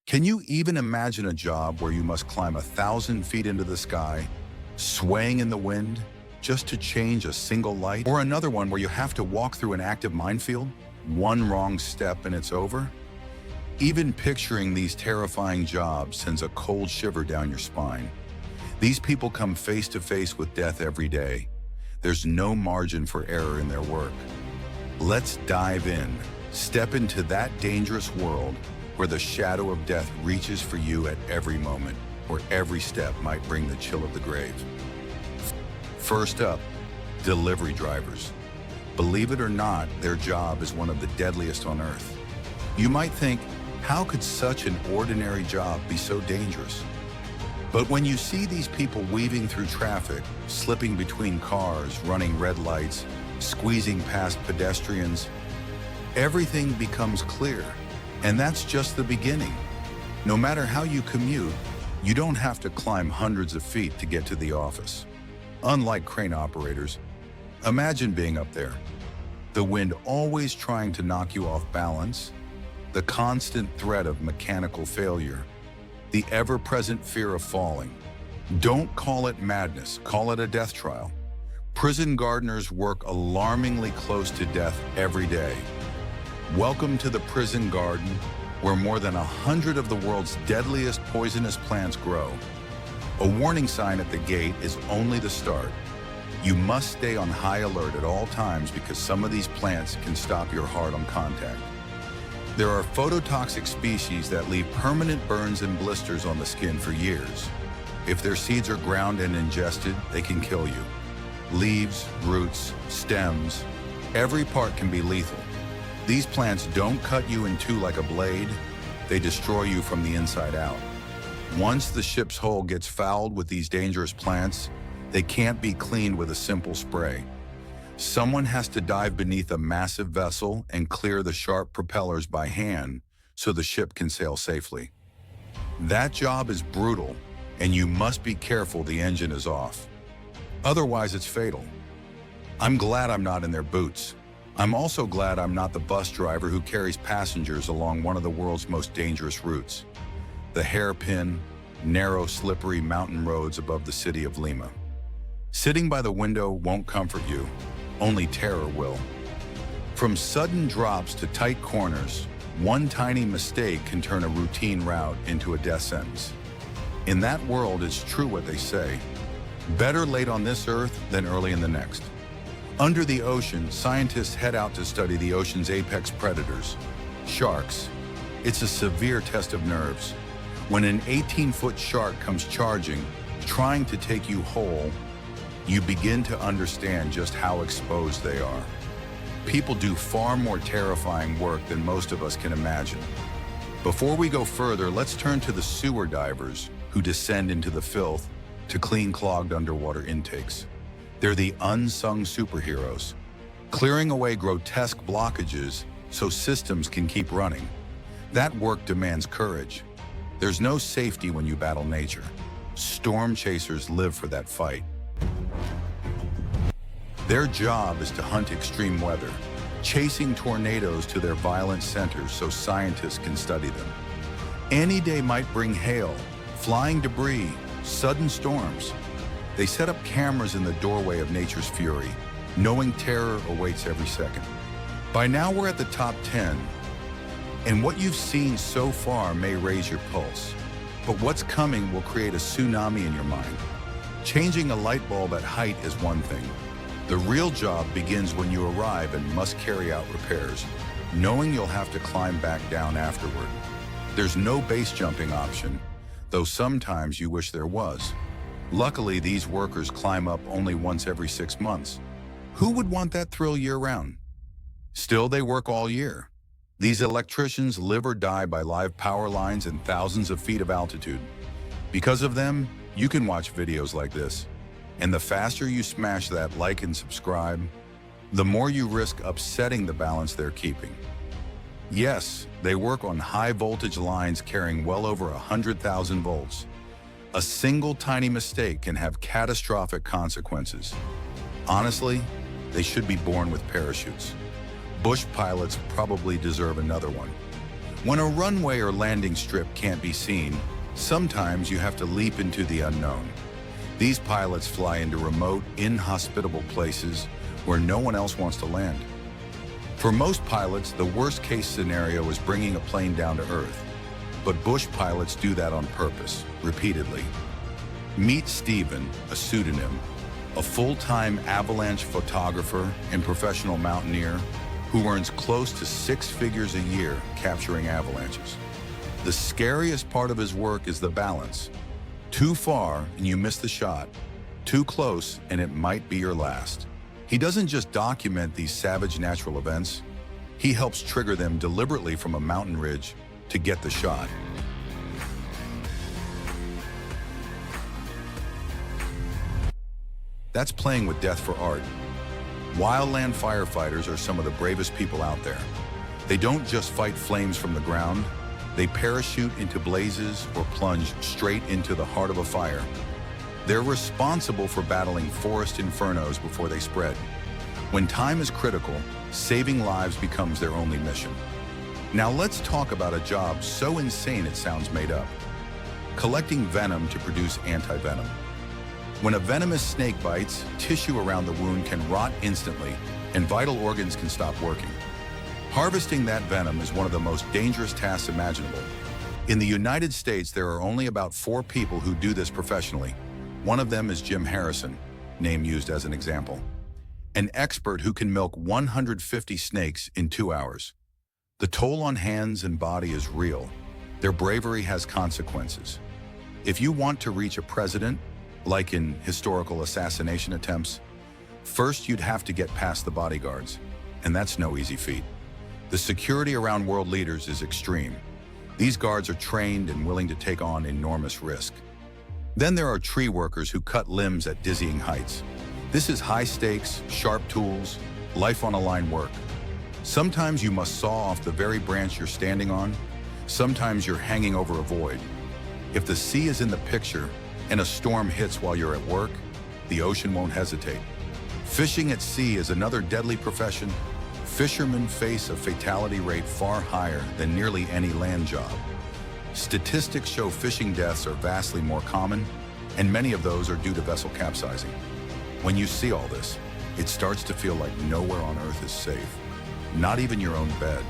Can you even imagine a job where you must climb 1,000 feet into the sky, swaying in the wind, just to change a single light? Or another one where you have to walk through an active minefield? One wrong step and it's over? Even picturing these terrifying jobs sends a cold shiver down your spine. These people come face to face with death every day. There's no margin for error in their work. Let's dive in. Step into that dangerous world where the shadow of death reaches for you at every moment, where every step might bring the chill of the grave. First up, delivery drivers. Believe it or not, their job is one of the deadliest on earth. You might think, how could such an ordinary job be so dangerous? But when you see these people weaving through traffic, slipping between cars, running red lights, squeezing past pedestrians, everything becomes clear. And that's just the beginning. No matter how you commute, you don't have to climb hundreds of feet to get to the office. Unlike crane operators, imagine being up there. The wind always trying to knock you off balance, the constant threat of mechanical failure, the ever-present fear of falling. Don't call it madness, call it a death trial. Prison gardeners work alarmingly close to death every day. Welcome to the prison garden, where more than 100 of the world's deadliest poisonous plants grow. A warning sign at the gate is only the start. You must stay on high alert at all times because some of these plants can stop your heart on contact. There are phototoxic species that leave permanent burns and blisters on the skin for years. If their seeds are ground and ingested, they can kill you. Leaves, roots, stems, every part can be lethal. These plants don't cut you in two like a blade, they destroy you from the inside out. Once the ship's hull gets fouled with these dangerous plants, they can't be cleaned with a simple spray. Someone has to dive beneath a massive vessel and clear the sharp propellers by hand so the ship can sail safely. That job is brutal, and you must be careful the engine is off. Otherwise, it's fatal. I'm glad I'm not in their boots. I'm also glad I'm not the bus driver who carries passengers along one of the world's most dangerous routes, the hairpin, narrow, slippery mountain roads above the city of Lima. Sitting by the window won't comfort you, only terror will. From sudden drops to tight corners, one tiny mistake can turn a routine route into a death sentence. In that world, it's true what they say, better late on this earth than early in the next. Under the ocean, scientists head out to study the ocean's apex predators, sharks. It's a severe test of nerves. When an 18-foot shark comes charging, trying to take you whole, you begin to understand just how exposed they are. People do far more terrifying work than most of us can imagine. Before we go further, let's turn to the sewer divers who descend into the filth to clean clogged underwater intakes. They're the unsung superheroes, clearing away grotesque blockages so systems can keep running. That work demands courage. There's no safety when you battle nature. Storm chasers live for that fight. Their job is to hunt extreme weather, chasing tornadoes to their violent centers so scientists can study them. Any day might bring hail, flying debris, sudden storms. They set up cameras in the doorway of nature's fury, knowing terror awaits every second. By now we're at the top 10, and what you've seen so far may raise your pulse. But what's coming will create a tsunami in your mind. Changing a light bulb at height is one thing. The real job begins when you arrive and must carry out repairs, knowing you'll have to climb back down afterward. There's no base jumping option, though sometimes you wish there was. Luckily, these workers climb up only once every 6 months. Who would want that thrill year-round? Still, they work all year. These electricians live or die by live power lines and thousands of feet of altitude. Because of them, you can watch videos like this. And the faster you smash that like and subscribe, the more you risk upsetting the balance they're keeping. Yes, they work on high voltage lines carrying well over 100,000 volts. A single tiny mistake can have catastrophic consequences. Honestly, they should be born with parachutes. Bush pilots probably deserve another one. When a runway or landing strip can't be seen, sometimes you have to leap into the unknown. These pilots fly into remote, inhospitable places where no one else wants to land. For most pilots, the worst-case scenario is bringing a plane down to Earth. But bush pilots do that on purpose, repeatedly. Meet Steven, a pseudonym, a full-time avalanche photographer and professional mountaineer who earns close to 6 figures a year capturing avalanches. The scariest part of his work is the balance. Too far and you miss the shot. Too close and it might be your last. He doesn't just document these savage natural events, he helps trigger them deliberately from a mountain ridge to get the shot. That's playing with death for art. Wildland firefighters are some of the bravest people out there. They don't just fight flames from the ground, they parachute into blazes or plunge straight into the heart of a fire. They're responsible for battling forest infernos before they spread. When time is critical, saving lives becomes their only mission. Now let's talk about a job so insane it sounds made up. Collecting venom to produce anti-venom. When a venomous snake bites, tissue around the wound can rot instantly and vital organs can stop working. Harvesting that venom is one of the most dangerous tasks imaginable. In the United States, there are only about 4 people who do this professionally. One of them is Jim Harrison, name used as an example, an expert who can milk 150 snakes in 2 hours. The toll on hands and body is real. Their bravery has consequences. If you want to reach a president, like in historical assassination attempts, first you'd have to get past the bodyguards, and that's no easy feat. The security around world leaders is extreme. These guards are trained and willing to take on enormous risk. Then there are tree workers who cut limbs at dizzying heights. This is high stakes, sharp tools, life on a line work. Sometimes you must saw off the very branch you're standing on. Sometimes you're hanging over a void. If the sea is in the picture and a storm hits while you're at work, the ocean won't hesitate. Fishing at sea is another deadly profession. Fishermen face a fatality rate far higher than nearly any land job. Statistics show fishing deaths are vastly more common, and many of those are due to vessel capsizing. When you see all this, it starts to feel like nowhere on Earth is safe, not even your own bed.